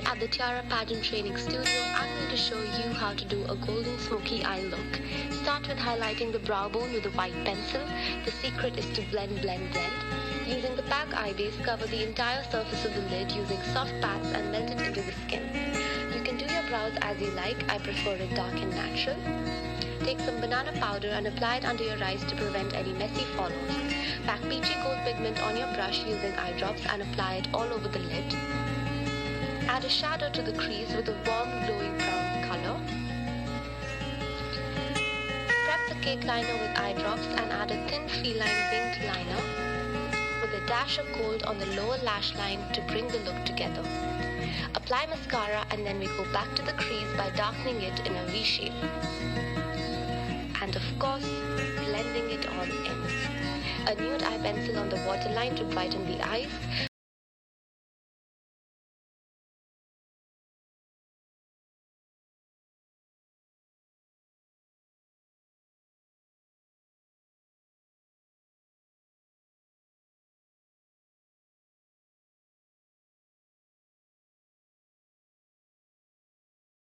At the Tiara Pageant Training Studio, I'm going to show you how to do a golden smoky eye look. Start with highlighting the brow bone with a white pencil. The secret is to blend, blend, blend. Using the pack eye base, cover the entire surface of the lid using soft pads and melt it into the skin. You can do your brows as you like. I prefer it dark and natural. Take some banana powder and apply it under your eyes to prevent any messy falloffs. Pack peachy gold pigment on your brush using eye drops and apply it all over the lid. Add a shadow to the crease with a warm glowing brown color. Prep the cake liner with eye drops and add a thin feline winged liner with a dash of gold on the lower lash line to bring the look together. Apply mascara and then we go back to the crease by darkening it in a V shape. And of course, blending it all in. A nude eye pencil on the waterline to brighten the eyes.